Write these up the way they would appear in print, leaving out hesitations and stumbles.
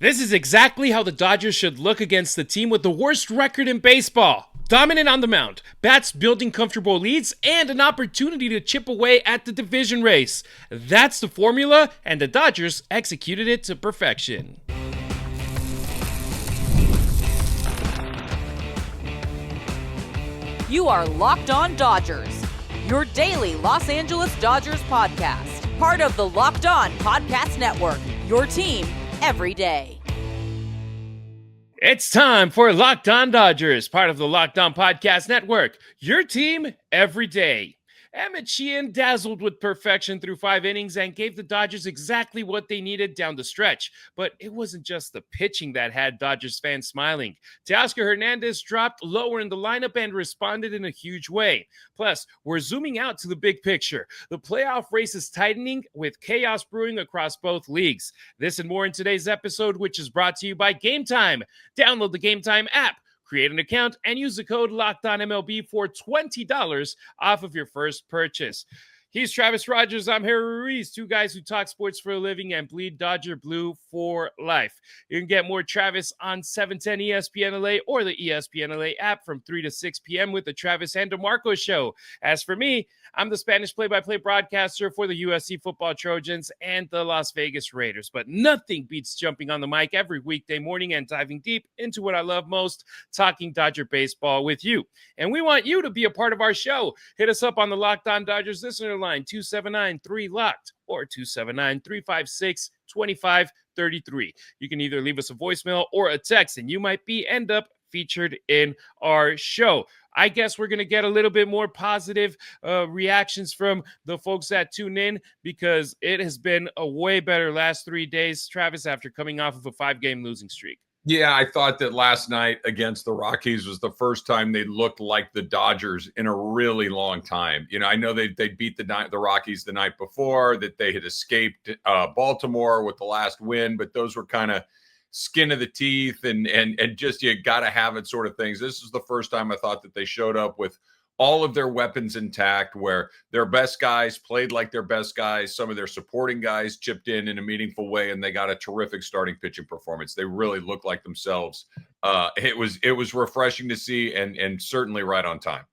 This is exactly how the Dodgers should look against the team with the worst record in baseball. Dominant on the mound, bats building comfortable leads, and an opportunity to chip away at the division race. That's the formula, and the Dodgers executed it to perfection. You are Locked On Dodgers, your daily Los Angeles Dodgers podcast. Part of the Locked On Podcast Network, your team every day. It's time for Locked On Dodgers, part of the Locked On Podcast Network, your team every day. Emmett Sheehan dazzled with perfection through 5 innings and gave the Dodgers exactly what they needed down the stretch. But it wasn't just the pitching that had Dodgers fans smiling. Teoscar Hernandez dropped lower in the lineup and responded in a huge way. Plus, we're zooming out to the big picture. The playoff race is tightening with chaos brewing across both leagues. This and more in today's episode, which is brought to you by Game Time. Download the Game Time app. Create an account and use the code LOCKEDONMLB for $20 off of your first purchase. He's Travis Rogers. I'm Harry Ruiz, two guys who talk sports for a living and bleed Dodger blue for life. You can get more Travis on 710 ESPN LA or the ESPN LA app from 3 to 6 p.m. with the Travis and DeMarco Show. As for me, I'm the Spanish play-by-play broadcaster for the USC Football Trojans and the Las Vegas Raiders. But nothing beats jumping on the mic every weekday morning and diving deep into what I love most, talking Dodger baseball with you. And we want you to be a part of our show. Hit us up on the Locked On Dodgers listener line, 279-3-LOCKED or 279-356-2533. You can either leave us a voicemail or a text, and you might end up featured in our show. I guess we're going to get a little bit more positive reactions from the folks that tune in because it has been a way better last 3 days, Travis, after coming off of a 5-game losing streak. Yeah, I thought that last night against the Rockies was the first time they looked like the Dodgers in a really long time. You know, I know they beat the Rockies the night before, that they had escaped Baltimore with the last win, but those were kind of skin of the teeth and just you got to have it sort of things. This is the first time I thought that they showed up with all of their weapons intact, where their best guys played like their best guys. Some of their supporting guys chipped in a meaningful way, and they got a terrific starting pitching performance. They really looked like themselves. It was refreshing to see, and certainly right on time.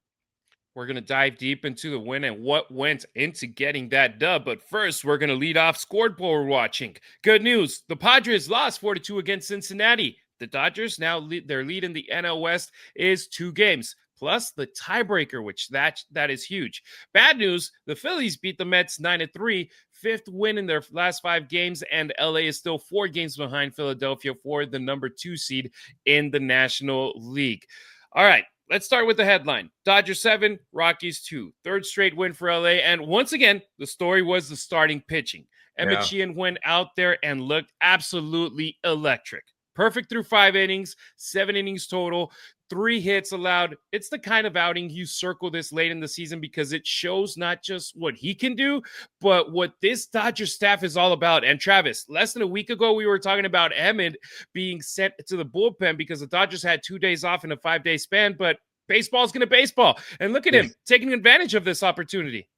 We're going to dive deep into the win and what went into getting that dub. But first, we're going to lead off scoreboard watching. Good news. The Padres lost 4-2 against Cincinnati. The Dodgers now their lead in the NL West is 2 games. Plus the tiebreaker, which that is huge. Bad news, the Phillies beat the Mets 9-3, 5th win in their last 5 games, and LA is still 4 games behind Philadelphia for the number 2 seed in the National League. All right, let's start with the headline. Dodgers 7, Rockies 2. 3rd straight win for LA, and once again, the story was the starting pitching. Emmett Sheehan went out there and looked absolutely electric. Perfect through 5 innings, 7 innings total, 3 hits allowed. It's the kind of outing you circle this late in the season because it shows not just what he can do, but what this Dodgers staff is all about. And Travis, less than a week ago, we were talking about Emmett being sent to the bullpen because the Dodgers had 2 days off in a 5-day span, but baseball's going to baseball. And look at him taking advantage of this opportunity.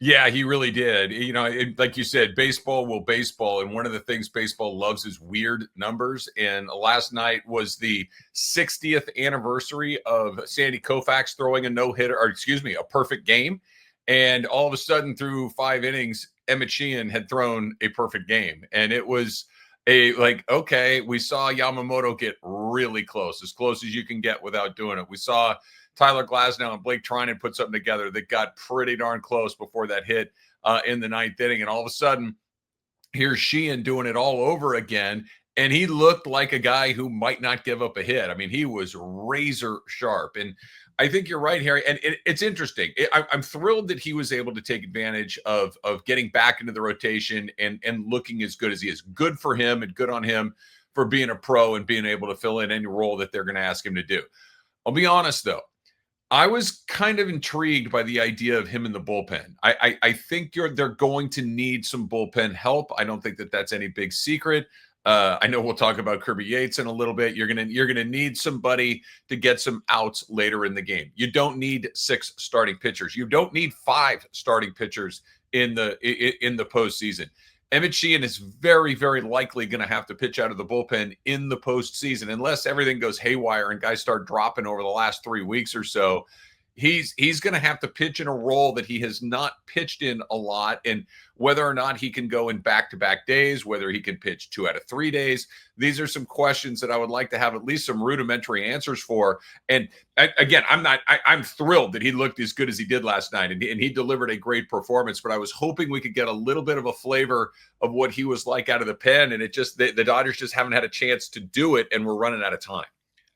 Yeah, he really did. You know, like you said, baseball will baseball. And one of the things baseball loves is weird numbers. And last night was the 60th anniversary of Sandy Koufax throwing a no-hitter, or excuse me, a perfect game. And all of a sudden through 5 innings, Emmett Sheehan had thrown a perfect game. And it was okay, we saw Yamamoto get really close as you can get without doing it. We saw Tyler Glasnow and Blake Trinan put something together that got pretty darn close before that hit in the 9th inning. And all of a sudden, here's Sheehan doing it all over again. And he looked like a guy who might not give up a hit. I mean, he was razor sharp. And I think you're right, Harry. And it's interesting. I'm thrilled that he was able to take advantage of getting back into the rotation and looking as good as he is. Good for him and good on him for being a pro and being able to fill in any role that they're going to ask him to do. I'll be honest, though. I was kind of intrigued by the idea of him in the bullpen. I think they're going to need some bullpen help. I don't think that that's any big secret. I know we'll talk about Kirby Yates in a little bit. You're gonna need somebody to get some outs later in the game. You don't need 6 starting pitchers. You don't need 5 starting pitchers in the postseason. Emmett Sheehan is very, very likely going to have to pitch out of the bullpen in the postseason, unless everything goes haywire and guys start dropping over the last 3 weeks or so. He's going to have to pitch in a role that he has not pitched in a lot, and whether or not he can go in back-to-back days, whether he can pitch 2 out of 3 days, these are some questions that I would like to have at least some rudimentary answers for. And again, I'm thrilled that he looked as good as he did last night, and he delivered a great performance. But I was hoping we could get a little bit of a flavor of what he was like out of the pen, and the Dodgers just haven't had a chance to do it, and we're running out of time.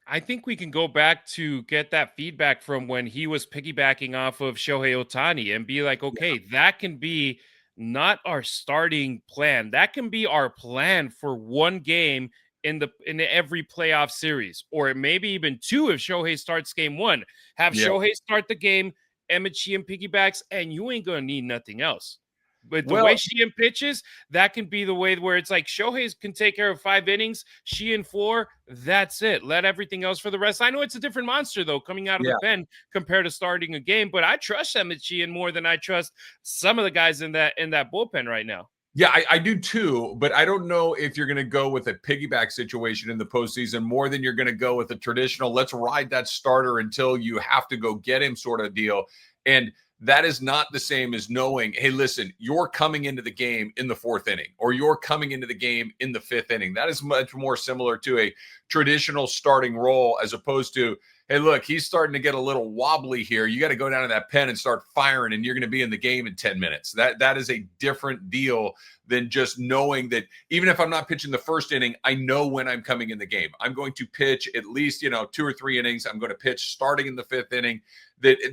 I think we can go back to get that feedback from when he was piggybacking off of Shohei Ohtani and be like, okay, that can be not our starting plan. That can be our plan for one game in every playoff series, or maybe even 2 if Shohei starts game 1. Have Shohei start the game, Emmett Sheehan piggybacks, and you ain't gonna need nothing else. But the way Sheehan pitches, that can be the way where it's like Shohei can take care of 5 innings, Sheehan 4, that's it. Let everything else for the rest. I know it's a different monster, though, coming out of the pen compared to starting a game, but I trust Emmett Sheehan more than I trust some of the guys in that bullpen right now. Yeah, I do too, but I don't know if you're going to go with a piggyback situation in the postseason more than you're going to go with a traditional, let's ride that starter until you have to go get him sort of deal. And that is not the same as knowing, hey, listen, you're coming into the game in the 4th inning, or you're coming into the game in the 5th inning. That is much more similar to a traditional starting role, as opposed to, hey, look, he's starting to get a little wobbly here. You got to go down to that pen and start firing, and you're going to be in the game in 10 minutes. That is a different deal than just knowing that even if I'm not pitching the 1st inning, I know when I'm coming in the game. I'm going to pitch at least, 2 or 3 innings. I'm going to pitch starting in the 5th inning.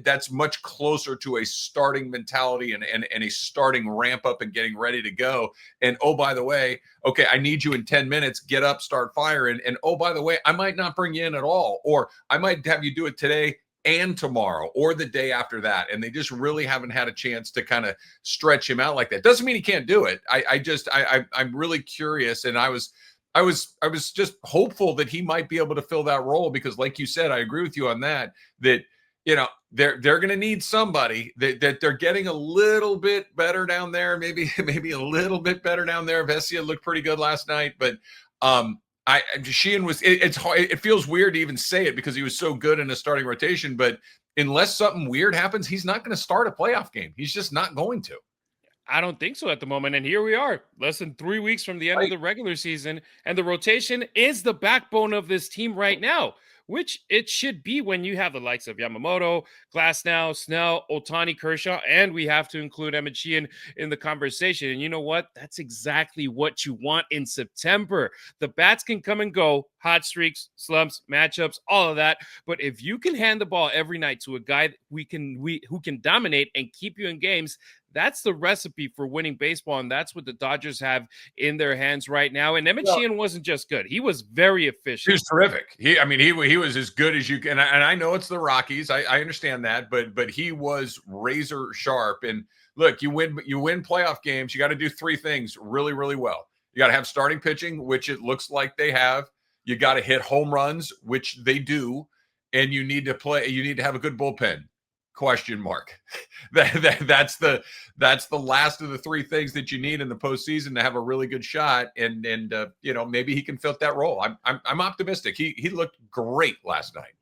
That's much closer to a starting mentality and a starting ramp up and getting ready to go. And, oh, by the way, okay, I need you in 10 minutes, get up, start firing. And, oh, by the way, I might not bring you in at all, or I might have you do it today and tomorrow or the day after that. And they just really haven't had a chance to kind of stretch him out like that. Doesn't mean he can't do it. I'm really curious. And I was just hopeful that he might be able to fill that role, because like you said, I agree with you on that they're going to need somebody that they're getting a little bit better down there. Maybe a little bit better down there. Vesia looked pretty good last night, but Sheehan was, it's hard. It feels weird to even say it because he was so good in a starting rotation, but unless something weird happens, he's not going to start a playoff game. He's just not going to. I don't think so at the moment. And here we are, less than 3 weeks from the end of the regular season. And the rotation is the backbone of this team right now, which it should be when you have the likes of Yamamoto, Glasnow, Snell, Ohtani, Kershaw, and we have to include Emmett Sheehan in the conversation. And you know what? That's exactly what you want in September. The bats can come and go, hot streaks, slumps, matchups, all of that. But if you can hand the ball every night to a guy who can dominate and keep you in games, that's the recipe for winning baseball, and that's what the Dodgers have in their hands right now. And Emmett Sheehan wasn't just good; he was very efficient. He was terrific. He was as good as you can. And I know it's the Rockies. I understand that, but he was razor sharp. And look, you win playoff games. You got to do 3 things really, really well. You got to have starting pitching, which it looks like they have. You got to hit home runs, which they do, and you need to have a good bullpen. Question mark. That's the last of the 3 things that you need in the postseason to have a really good shot. And maybe he can fill that role. I'm optimistic. He looked great last night.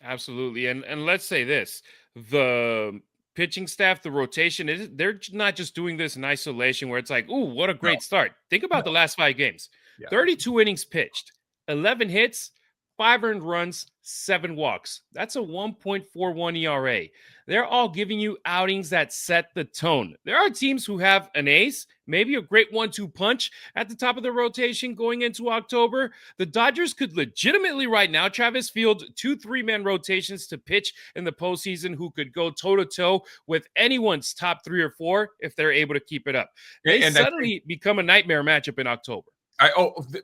Absolutely. And let's say this, the pitching staff, the rotation, they're not just doing this in isolation where it's like, ooh, what a great start. Think about the last 5 games. 32 innings pitched, 11 hits, 5 earned runs, 7 walks. That's a 1.41 ERA. They're all giving you outings that set the tone. There are teams who have an ace, maybe a great 1-2 punch at the top of the rotation going into October. The Dodgers could legitimately right now, Travis, field 2 3-man rotations to pitch in the postseason who could go toe-to-toe with anyone's top 3 or 4 if they're able to keep it up. They suddenly become a nightmare matchup in October.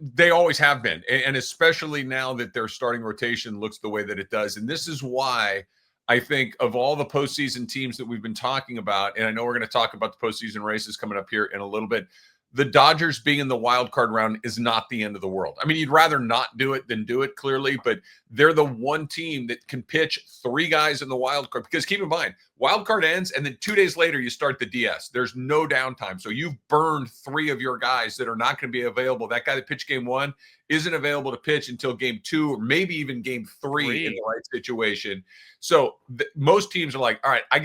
They always have been, and especially now that their starting rotation looks the way that it does. And this is why I think of all the postseason teams that we've been talking about, and I know we're going to talk about the postseason races coming up here in a little bit, the Dodgers being in the wild card round is not the end of the world. I mean, you'd rather not do it than do it, clearly, but they're the one team that can pitch 3 guys in the wild card, because keep in mind, wild card ends and then 2 days later you start the DS. There's no downtime. So you've burned 3 of your guys that are not going to be available. That guy that pitched game 1 isn't available to pitch until game 2 or maybe even game 3 in the right situation. So most teams are like, all right, I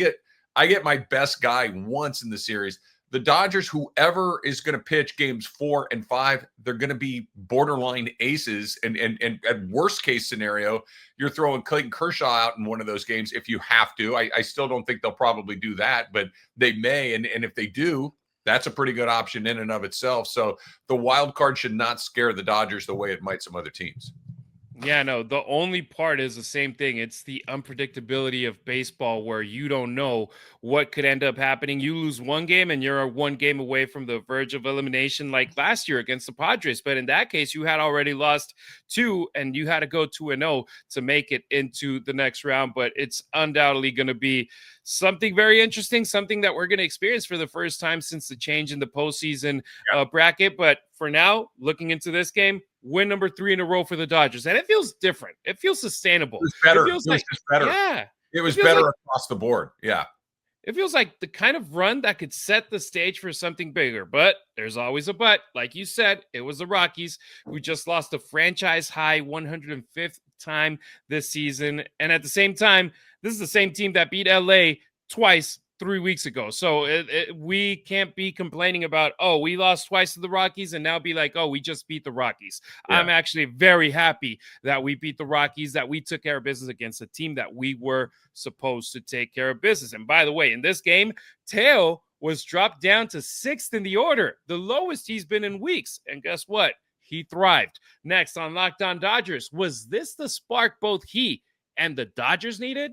get my best guy once in the series. The Dodgers, whoever is going to pitch games 4 and 5, they're going to be borderline aces. And at worst case scenario, you're throwing Clayton Kershaw out in one of those games if you have to. I still don't think they'll probably do that, but they may. And if they do, that's a pretty good option in and of itself. So the wild card should not scare the Dodgers the way it might some other teams. Yeah, no, the only part is the same thing. It's the unpredictability of baseball where you don't know what could end up happening. You lose one game and you're 1 game away from the verge of elimination like last year against the Padres. But in that case, you had already lost 2 and you had to go 2-0 to make it into the next round. But it's undoubtedly going to be something very interesting, something that we're going to experience for the first time since the change in the postseason bracket. But for now, looking into this game, win number 3 in a row for the Dodgers. And it feels different. It feels sustainable. It was better. It feels it was just better. Yeah. It was better across the board. Yeah. It feels like the kind of run that could set the stage for something bigger. But there's always a but. Like you said, it was the Rockies who just lost the franchise high 105th time this season. And at the same time, this is the same team that beat LA twice 3 weeks ago. So we can't be complaining about, oh, we lost twice to the Rockies and now be like, oh, we just beat the Rockies. Yeah. I'm actually very happy that we beat the Rockies, that we took care of business against a team that we were supposed to take care of business. And by the way, in this game, Teo was dropped down to 6th in the order, the lowest he's been in weeks. And guess what? He thrived. Next on Locked On Dodgers, was this the spark both he and the Dodgers needed?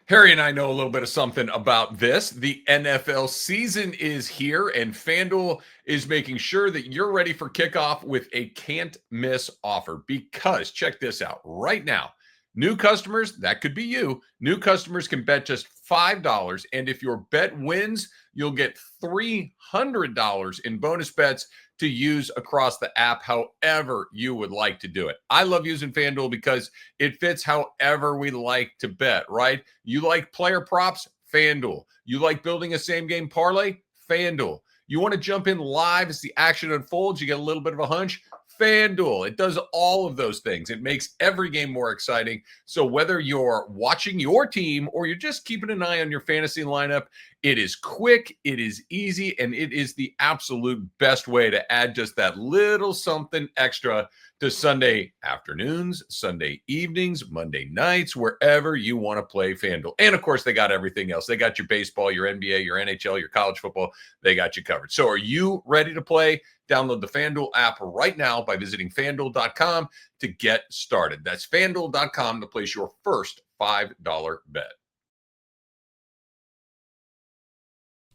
Harry and I know a little bit of something about this. The NFL season is here, and FanDuel is making sure that you're ready for kickoff with a can't-miss offer. Because, check this out, right now, new customers, that could be you, new customers can bet just $5, and if your bet wins, you'll get $300 in bonus bets to use across the app however you would like to do it. I love using FanDuel because it fits however we like to bet, right? You like player props? FanDuel. You like building a same game parlay? FanDuel. You want to jump in live as the action unfolds? You get a little bit of a hunch? FanDuel. It does all of those things. It makes every game more exciting. So whether you're watching your team or you're just keeping an eye on your fantasy lineup, it is quick, it is easy, and it is the absolute best way to add just that little something extra to Sunday afternoons, Sunday evenings, Monday nights, wherever you want to play FanDuel. And of course, they got everything else. They got your baseball, your NBA, your NHL, your college football. They got you covered. So are you ready to play? Download the FanDuel app right now by visiting FanDuel.com to get started. That's FanDuel.com to place your first $5 bet.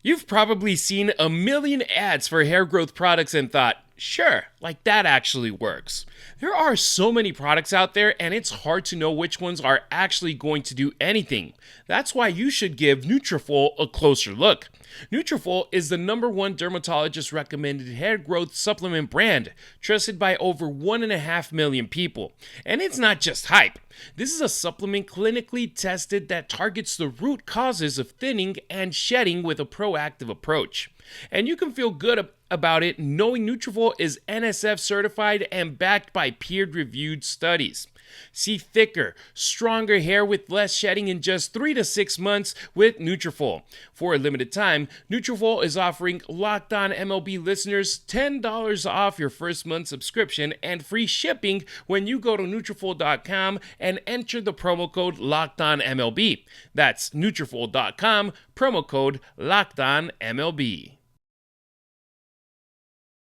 You've probably seen a million ads for hair growth products and thought, sure, like that actually works. There are so many products out there and it's hard to know which ones are actually going to do anything. That's why you should give Nutrafol a closer look. Nutrafol is the #1 dermatologist recommended hair growth supplement brand, trusted by over 1.5 million people. And it's not just hype. This is a supplement clinically tested that targets the root causes of thinning and shedding with a proactive approach. And you can feel good about it knowing Nutrafol is NSF certified and backed by peer-reviewed studies. See thicker, stronger hair with less shedding in just 3 to 6 months with Nutrafol. For a limited time, Nutrafol is offering Locked On MLB listeners $10 off your first month subscription and free shipping when you go to Nutrafol.com and enter the promo code LOCKEDONMLB. That's Nutrafol.com, promo code LOCKEDONMLB.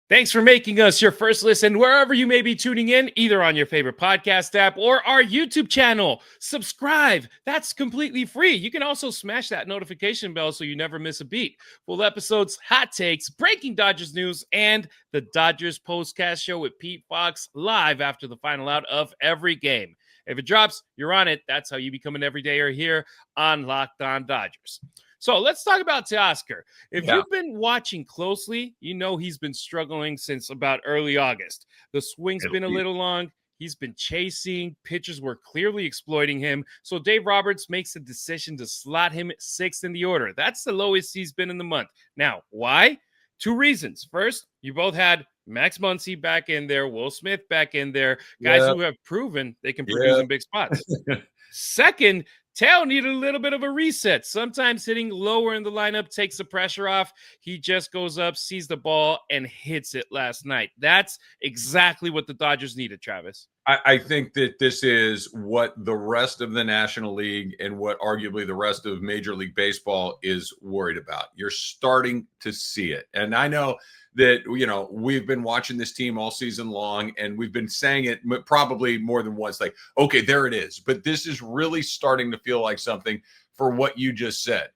Thanks for making us your first listen wherever you may be tuning in, either on your favorite podcast app or our YouTube channel. Subscribe. That's completely free. You can also smash that notification bell so you never miss a beat. Full episodes, hot takes, breaking Dodgers news, and the Dodgers Postcast Show with Pete Fox live after the final out of every game. If it drops, you're on it. That's how you become an everydayer here on Locked On Dodgers. So let's talk about Teoscar. If Yeah. you've been watching closely, you know he's been struggling since about early August. The swing's been a little long. He's been chasing. Pitchers were clearly exploiting him. So Dave Roberts makes the decision to slot him 6th in the order. That's the lowest he's been in the month. Now, why? 2 reasons. First, you both had Max Muncy back in there, Will Smith back in there, guys who have proven they can produce in big spots. Second, Teo needed a little bit of a reset. Sometimes hitting lower in the lineup takes the pressure off. He just goes up, sees the ball, and hits it last night. That's exactly what the Dodgers needed, Travis. I think that this is what the rest of the National League and what arguably the rest of Major League Baseball is worried about. You're starting to see it. And I know that, we've been watching this team all season long, and we've been saying it probably more than once, like, okay, there it is. But this is really starting to feel like something for what you just said.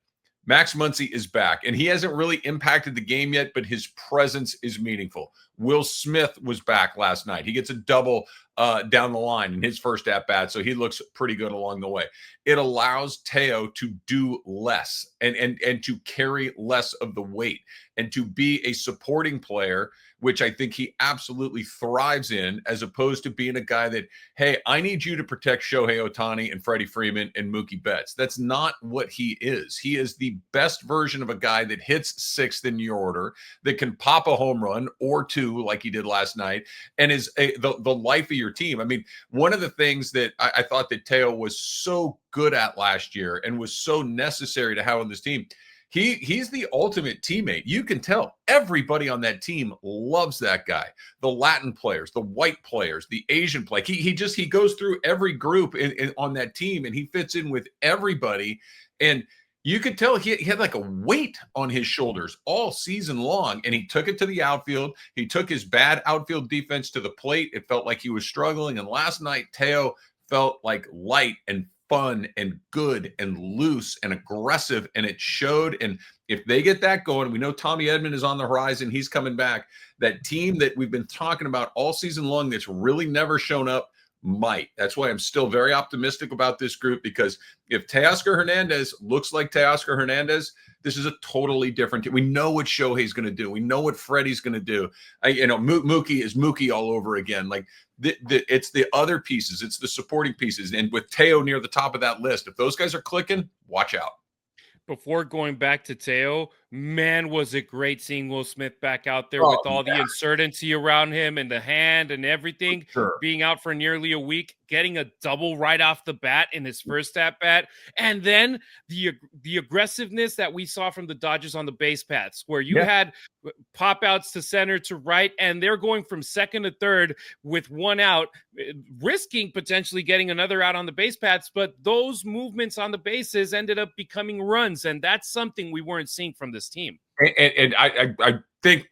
Max Muncy is back, and he hasn't really impacted the game yet, but his presence is meaningful. Will Smith was back last night. He gets a double down the line in his first at-bat, so he looks pretty good along the way. It allows Teo to do less and to carry less of the weight and to be a supporting player, which I think he absolutely thrives in, as opposed to being a guy that, hey, I need you to protect Shohei Ohtani and Freddie Freeman and Mookie Betts. That's not what he is. He is the best version of a guy that hits 6th in your order, that can pop a home run or 2 like he did last night, and is the life of your team. I mean, one of the things that I thought that Teo was so good at last year and was so necessary to have on this team, he's the ultimate teammate. You can tell everybody on that team loves that guy. The Latin players, the white players, the Asian play. He goes through every group on that team, and he fits in with everybody. And you could tell he had like a weight on his shoulders all season long, and he took it to the outfield. He took his bad outfield defense to the plate. It felt like he was struggling. And last night, Teo felt like light and fun and good and loose and aggressive, and it showed. And if they get that going, we know Tommy Edman is on the horizon. He's coming back. That team that we've been talking about all season long that's really never shown up might. That's why I'm still very optimistic about this group, because if Teoscar Hernandez looks like Teoscar Hernandez, this is a totally different team. We know what Shohei's going to do. We know what Freddie's going to do. Mookie is Mookie all over again. Like it's the other pieces. It's the supporting pieces. And with Teo near the top of that list, if those guys are clicking, watch out. Before going back to Teo, man, was it great seeing Will Smith back out there with all the uncertainty around him and the hand and everything, being out for nearly a week, getting a double right off the bat in his first at-bat. And then the aggressiveness that we saw from the Dodgers on the base paths, where you had pop-outs to center to right, and they're going from second to third with 1 out, risking potentially getting another out on the base paths. But those movements on the bases ended up becoming runs, and that's something we weren't seeing from this team. And I think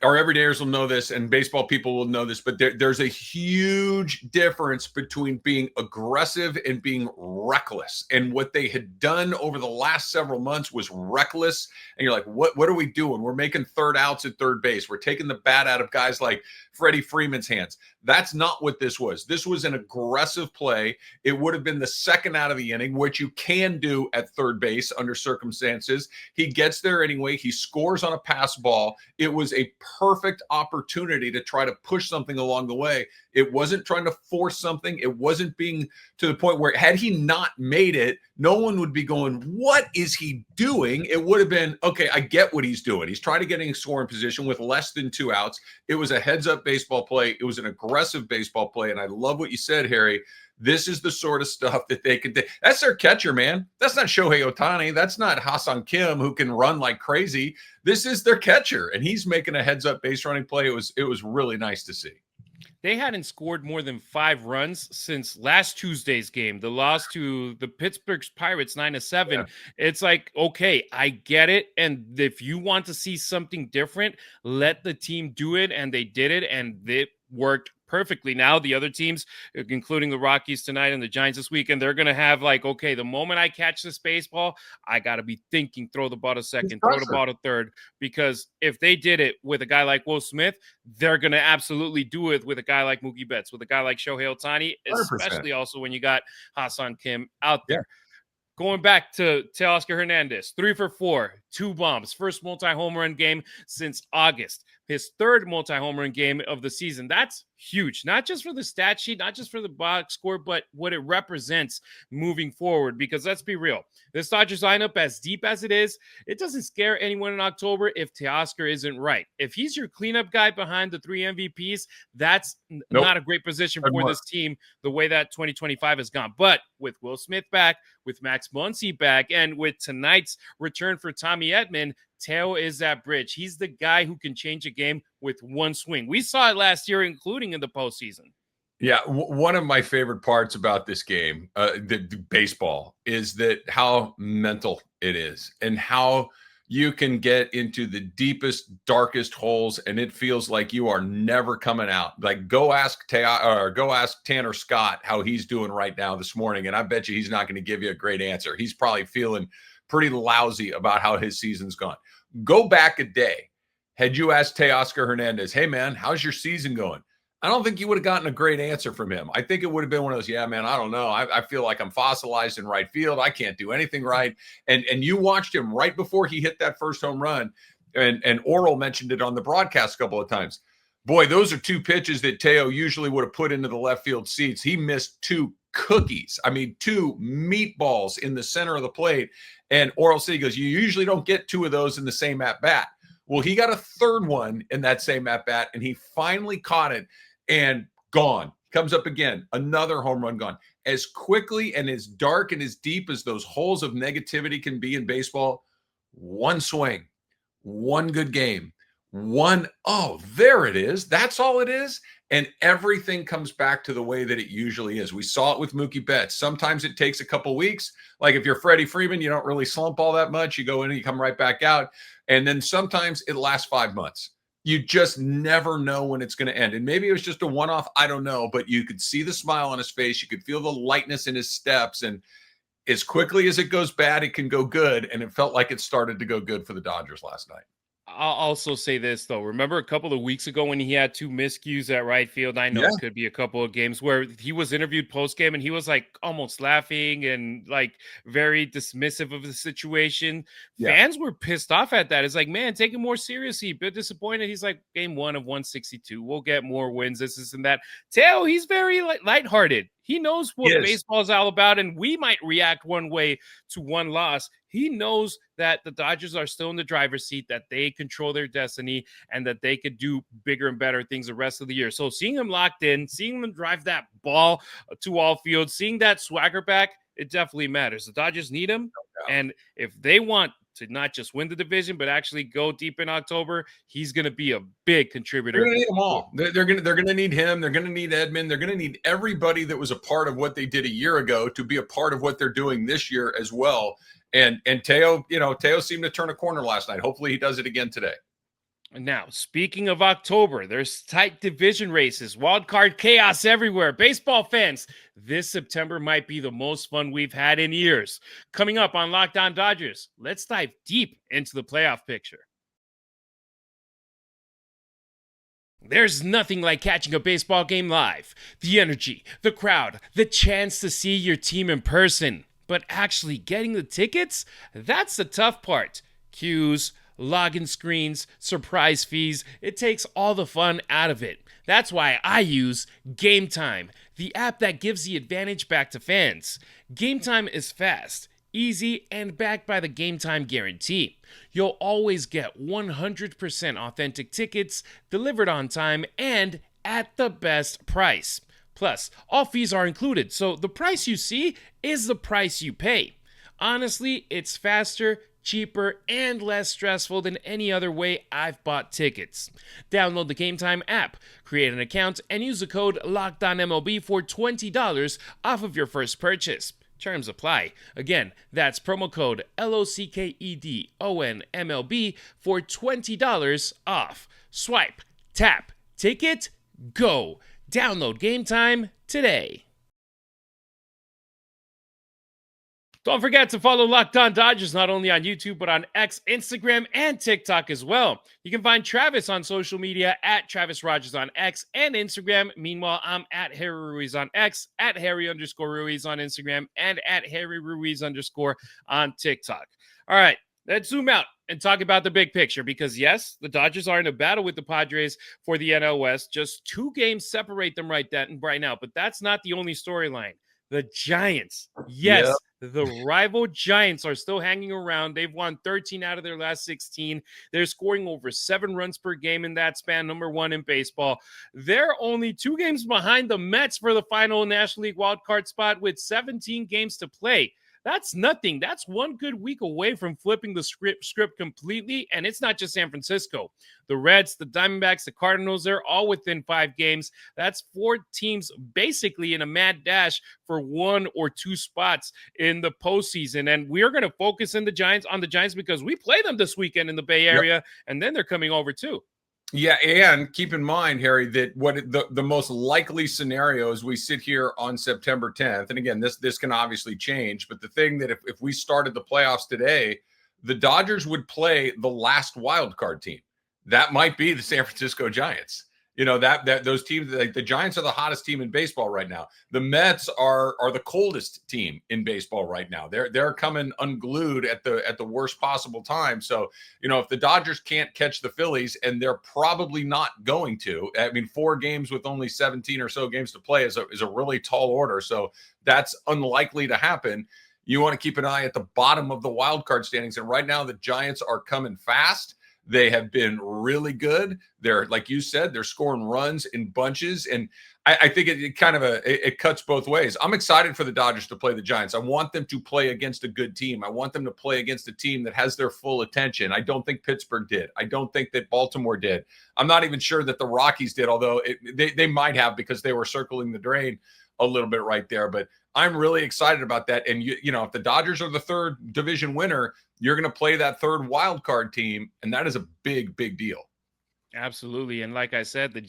our everydayers will know this, and baseball people will know this, but there's a huge difference between being aggressive and being reckless. And what they had done over the last several months was reckless. And you're like, what are we doing? We're making 3rd outs at third base. We're taking the bat out of guys like Freddie Freeman's hands. That's not what this was. This was an aggressive play. It would have been the 2nd out of the inning, which you can do at third base under circumstances. He gets there anyway. He scores on a pass ball. It was a perfect opportunity to try to push something along the way. It wasn't trying to force something. It wasn't being to the point where, had he not made it, no one would be going, what is he doing? It would have been, okay, I get what he's doing. He's trying to get in scoring position with less than 2 outs. It was a heads-up baseball play. It was an aggressive baseball play, and I love what you said, Harry. This is the sort of stuff that they could do. That's their catcher, man. That's not Shohei Ohtani. That's not Ha-Seong Kim, who can run like crazy. This is their catcher, and he's making a heads-up base running play. It was really nice to see. They hadn't scored more than 5 runs since last Tuesday's game, the loss to the Pittsburgh Pirates 9-7. Yeah. It's like, okay, I get it. And if you want to see something different, let the team do it. And they did it, and it worked perfectly. Now the other teams, including the Rockies tonight and the Giants this weekend, they're going to have like, okay, the moment I catch this baseball, I got to be thinking, throw the ball to second, throw the ball to third, because if they did it with a guy like Will Smith, they're going to absolutely do it with a guy like Mookie Betts, with a guy like Shohei Ohtani, especially 100%. Also when you got Ha-Seong Kim out there. Going back to Teoscar Hernandez, 3 for 4, 2 bombs, first multi-home run game since August. His third multi-home run game of the season. That's huge, not just for the stat sheet, not just for the box score, but what it represents moving forward. Because let's be real, this Dodgers lineup, as deep as it is, it doesn't scare anyone in October if Teoscar isn't right. If he's your cleanup guy behind the 3 MVPs, that's not a great position for this team the way that 2025 has gone. But with Will Smith back, with Max Muncy back, and with tonight's return for Tommy Edman, Teo is that bridge. He's the guy who can change a game with one swing. We saw it last year, including in the postseason. Yeah, one of my favorite parts about this game, the baseball, is that how mental it is and how you can get into the deepest, darkest holes, and it feels like you are never coming out. Like go ask Tanner Scott how he's doing right now this morning, and I bet you he's not going to give you a great answer. He's probably feeling pretty lousy about how his season's gone. Go back a day. Had you asked Teoscar Hernandez, hey, man, how's your season going? I don't think you would have gotten a great answer from him. I think it would have been one of those, yeah, man, I don't know. I feel like I'm fossilized in right field. I can't do anything right. And you watched him right before he hit that first home run. And Oral mentioned it on the broadcast a couple of times. Boy, those are 2 pitches that Teo usually would have put into the left field seats. He missed 2 cookies. I mean, 2 meatballs in the center of the plate. And Oral said, he goes, you usually don't get 2 of those in the same at-bat. Well, he got a third one in that same at-bat, and he finally caught it and gone. Comes up again, another home run gone. As quickly and as dark and as deep as those holes of negativity can be in baseball, one swing, one good game, oh, there it is. That's all it is. And everything comes back to the way that it usually is. We saw it with Mookie Betts. Sometimes it takes a couple weeks. Like if you're Freddie Freeman, you don't really slump all that much. You go in and you come right back out. And then sometimes it lasts 5 months. You just never know when it's going to end. And maybe it was just a one-off. I don't know. But you could see the smile on his face. You could feel the lightness in his steps. And as quickly as it goes bad, it can go good. And it felt like it started to go good for the Dodgers last night. I'll also say this, though. Remember a couple of weeks ago when he had 2 miscues at right field? I know it could be a couple of games where he was interviewed post-game and he was like almost laughing and like very dismissive of the situation. Fans were pissed off at that. It's like, man, take it more seriously. A bit disappointed. He's like, game 1 of 162. We'll get more wins, this and that. Teo, he's very lighthearted. He knows what baseball is all about, and we might react one way to one loss. He knows that the Dodgers are still in the driver's seat, that they control their destiny, and that they could do bigger and better things the rest of the year. So seeing him locked in, seeing him drive that ball to all fields, seeing that swagger back, it definitely matters. The Dodgers need him, and if they want to not just win the division, but actually go deep in October, he's going to be a big contributor. They're going to need them all. They're going to need him. They're going to need Edman. They're going to need everybody that was a part of what they did a year ago to be a part of what they're doing this year as well. And Teo, Teo seemed to turn a corner last night. Hopefully he does it again today. Now, speaking of October, there's tight division races, wild card chaos everywhere. Baseball fans, this September might be the most fun we've had in years. Coming up on Locked On Dodgers, let's dive deep into the playoff picture. There's nothing like catching a baseball game live. The energy, the crowd, the chance to see your team in person. But actually getting the tickets, that's the tough part. Queues, login screens, surprise fees, it takes all the fun out of it. That's why I use Game Time, the app that gives the advantage back to fans. Game Time is fast, easy, and backed by the Game Time guarantee. You'll always get 100% authentic tickets, delivered on time, and at the best price. Plus, all fees are included, so the price you see is the price you pay. Honestly, it's faster, cheaper, and less stressful than any other way I've bought tickets. Download the Game Time app, create an account, and use the code LOCKEDONMLB for $20 off of your first purchase. Terms apply. Again, that's promo code LOCKEDONMLB for $20 off. Swipe, tap, ticket, go. Download Game Time today. Don't forget to follow Locked On Dodgers not only on YouTube, but on X, Instagram, and TikTok as well. You can find Travis on social media at Travis Rogers on X and Instagram. Meanwhile, I'm at Harry Ruiz on X, at Harry_Ruiz on Instagram, and at Harry Ruiz_ on TikTok. All right, let's zoom out and talk about the big picture because, yes, the Dodgers are in a battle with the Padres for the NL West. Just 2 games separate them right now, but that's not the only storyline. The Giants, yes, the rival Giants are still hanging around. They've won 13 out of their last 16. They're scoring over 7 runs per game in that span, number 1 in baseball. They're only 2 games behind the Mets for the final National League wildcard spot with 17 games to play. That's nothing. That's 1 good week away from flipping the script completely, and it's not just San Francisco. The Reds, the Diamondbacks, the Cardinals, they're all within 5 games. That's 4 teams basically in a mad dash for 1 or 2 spots in the postseason, and we're going to focus on the Giants because we play them this weekend in the Bay Area, and then they're coming over too. Yeah, and keep in mind, Harry, that what the most likely scenario as we sit here on September 10th, and again, this can obviously change, but the thing that if we started the playoffs today, the Dodgers would play the last wild card team. That might be the San Francisco Giants. You know, that those teams, like the Giants are the hottest team in baseball right now. The Mets are the coldest team in baseball right now. They're coming unglued at the worst possible time. So, you know, if the Dodgers can't catch the Phillies, and they're probably not going to, I mean, 4 games with only 17 or so games to play is a really tall order. So that's unlikely to happen. You want to keep an eye at the bottom of the wild card standings. And right now the Giants are coming fast. They have been really good. They're, like you said, they're scoring runs in bunches. And I think it cuts both ways. I'm excited for the Dodgers to play the Giants. I want them to play against a good team. I want them to play against a team that has their full attention. I don't think Pittsburgh did. I don't think that Baltimore did. I'm not even sure that the Rockies did, although they might have because they were circling the drain a little bit right there. But I'm really excited about that. And, you know, if the Dodgers are the 3rd division winner, you're going to play that 3rd wild card team. And that is a big, big deal. Absolutely. And like I said, the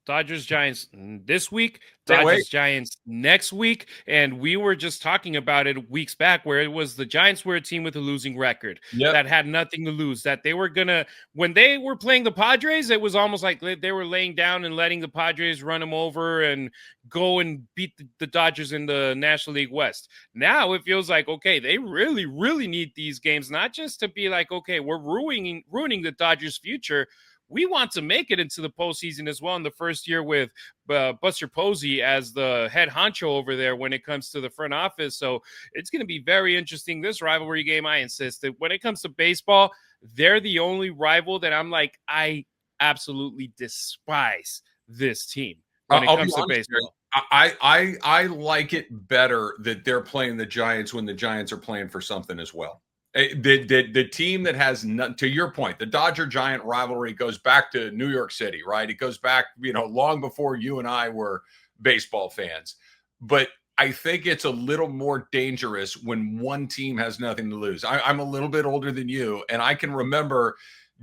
Dodgers Giants this week, Can't wait. Dodgers Giants next week. And we were just talking about it weeks back where it was the Giants were a team with a losing record that had nothing to lose, that they were going to, when they were playing the Padres, it was almost like they were laying down and letting the Padres run them over and go and beat the Dodgers in the National League West. Now it feels like, okay, they really, really need these games, not just to be like, okay, we're ruining the Dodgers' future. We want to make it into the postseason as well in the first year with Buster Posey as the head honcho over there when it comes to the front office. So it's going to be very interesting. This rivalry game, I insist that when it comes to baseball, they're the only rival that I'm like, I absolutely despise this team when it comes to baseball. I like it better that they're playing the Giants when the Giants are playing for something as well. The team that has, to your point, the Dodger-Giant rivalry goes back to New York City, right? It goes back, you know, long before you and I were baseball fans. But I think it's a little more dangerous when one team has nothing to lose. I'm a little bit older than you, and I can remember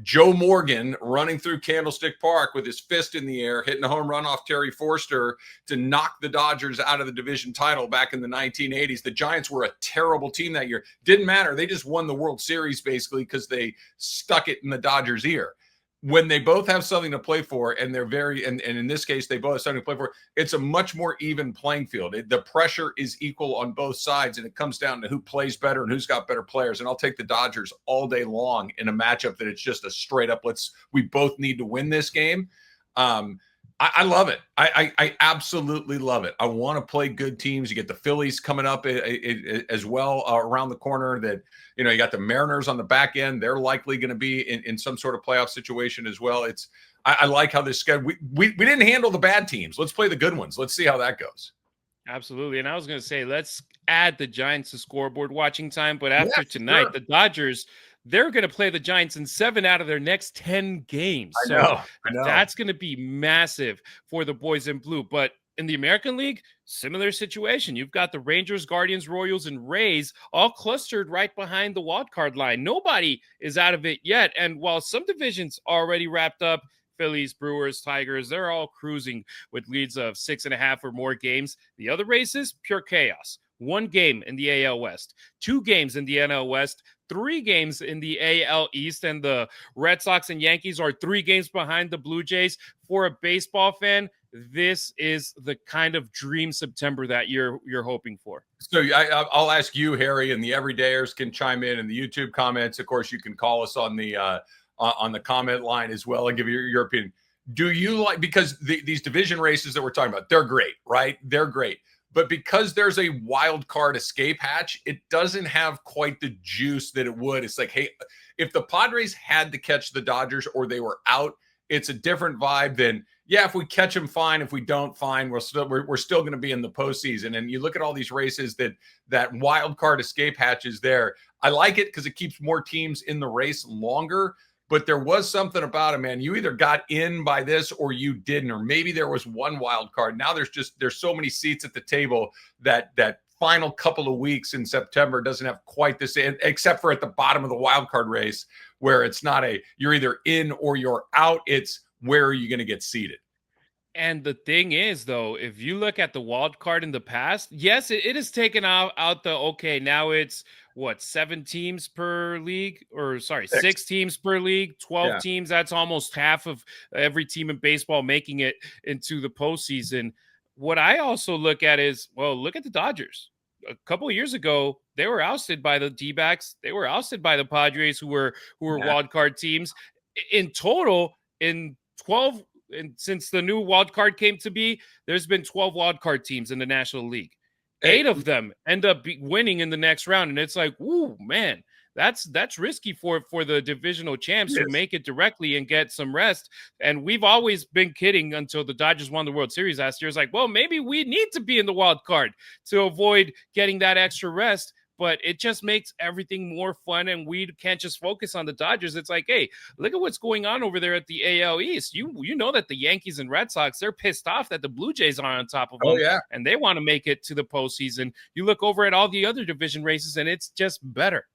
Joe Morgan running through Candlestick Park with his fist in the air, hitting a home run off Terry Forster to knock the Dodgers out of the division title back in the 1980s. The Giants were a terrible team that year. Didn't matter. They just won the World Series basically because they stuck it in the Dodgers' ear. When they both have something to play for, and they're and in this case, they both have something to play for, it's a much more even playing field. The pressure is equal on both sides, and it comes down to who plays better and who's got better players. And I'll take the Dodgers all day long in a matchup that it's just a straight up, we both need to win this game. I love it. I absolutely love it. I want to play good teams. You get the Phillies coming up as well around the corner. That, you know, you got the Mariners on the back end. They're likely going to be in some sort of playoff situation as well. I like how this schedule. We didn't handle the bad teams. Let's play the good ones. Let's see how that goes. Absolutely. And I was going to say, let's add the Giants to scoreboard watching time. But after tonight, the Dodgers, they're going to play the Giants in 7 out of their next 10 games. I know. That's going to be massive for the boys in blue. But in the American League, similar situation. You've got the Rangers, Guardians, Royals, and Rays all clustered right behind the wild card line. Nobody is out of it yet. And while some divisions already wrapped up, Phillies, Brewers, Tigers, they're all cruising with leads of 6.5 or more games. The other races, pure chaos. 1 game in the AL West, 2 games in the NL West, 3 games in the AL East, and the Red Sox and Yankees are 3 games behind the Blue Jays. For a baseball fan, this is the kind of dream September that you're hoping for. So I'll ask you, Harry, and the everydayers can chime in the YouTube comments. Of course, you can call us on the comment line as well and give your opinion. Do you like, because these division races that we're talking about, they're great, right? They're great. But because there's a wild card escape hatch, it doesn't have quite the juice that it would. It's like, hey, if the Padres had to catch the Dodgers or they were out, it's a different vibe than, yeah, if we catch them, fine. If we don't, fine. We're still going to be in the postseason. And you look at all these races that wild card escape hatch is there. I like it because it keeps more teams in the race longer. But there was something about it, man. You either got in by this or you didn't, or maybe there was one wild card. Now there's so many seats at the table that final couple of weeks in September doesn't have quite the same, except for at the bottom of the wild card race where it's not you're either in or you're out. It's where are you going to get seated? And the thing is, though, if you look at the wild card in the past, yes, it has taken out the, okay, now it's what, 7 teams per league, or sorry, 6 teams per league, 12 teams. That's almost half of every team in baseball making it into the postseason. What I also look at is, well, look at the Dodgers. A couple of years ago, they were ousted by the D-backs. They were ousted by the Padres, who were wild card teams. In total, in 12, and since the new wild card came to be, there's been 12 wild card teams in the National League. 8 of them end up winning in the next round, and it's like, ooh, man, that's risky for the divisional champs who make it directly and get some rest. And we've always been kidding until the Dodgers won the World Series last year. It's like, well, maybe we need to be in the wild card to avoid getting that extra rest. But it just makes everything more fun, and we can't just focus on the Dodgers. It's like, hey, look at what's going on over there at the AL East. You know that the Yankees and Red Sox, they're pissed off that the Blue Jays are on top of them, and they want to make it to the postseason. You look over at all the other division races, and it's just better.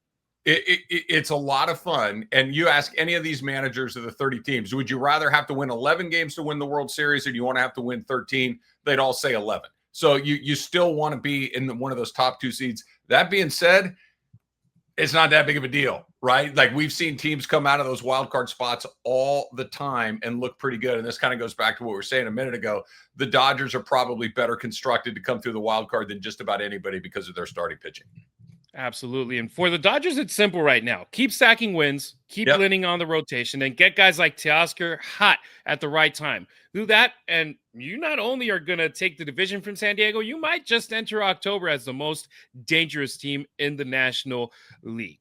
It's a lot of fun. And you ask any of these managers of the 30 teams, would you rather have to win 11 games to win the World Series, or do you want to have to win 13? They'd all say 11. So you still want to be in one of those top 2 seeds. That being said, it's not that big of a deal, right? Like, we've seen teams come out of those wild card spots all the time and look pretty good. And this kind of goes back to what we were saying a minute ago. The Dodgers are probably better constructed to come through the wild card than just about anybody because of their starting pitching. Absolutely. And for the Dodgers, it's simple right now. Keep stacking wins, keep winning on the rotation, and get guys like Teoscar hot at the right time. Do that, and you not only are going to take the division from San Diego, you might just enter October as the most dangerous team in the National League.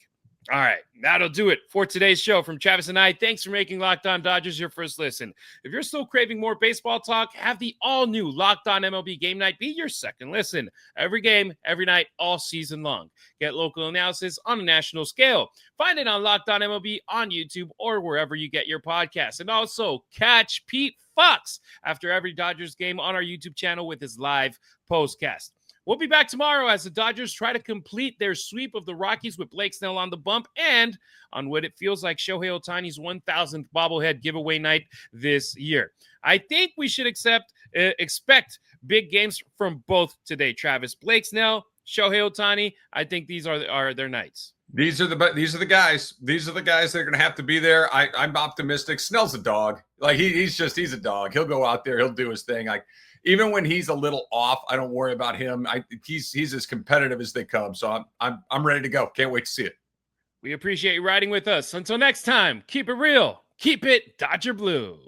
All right, that'll do it for today's show. From Travis and I, thanks for making Locked On Dodgers your first listen. If you're still craving more baseball talk, have the all-new Locked On MLB Game Night be your second listen. Every game, every night, all season long. Get local analysis on a national scale. Find it on Locked On MLB on YouTube or wherever you get your podcasts. And also, catch Pete Fox after every Dodgers game on our YouTube channel with his live postcast. We'll be back tomorrow as the Dodgers try to complete their sweep of the Rockies with Blake Snell on the bump and on what it feels like Shohei Ohtani's 1,000th bobblehead giveaway night this year. I think we should expect big games from both today, Travis. Blake Snell, Shohei Ohtani, I think these are their nights. These are the guys. These are the guys that are going to have to be there. I'm optimistic. Snell's a dog. Like, he's a dog. He'll go out there. He'll do his thing. Like, even when he's a little off, I don't worry about him. He's as competitive as they come. So I'm ready to go. Can't wait to see it. We appreciate you riding with us. Until next time, keep it real. Keep it Dodger Blue.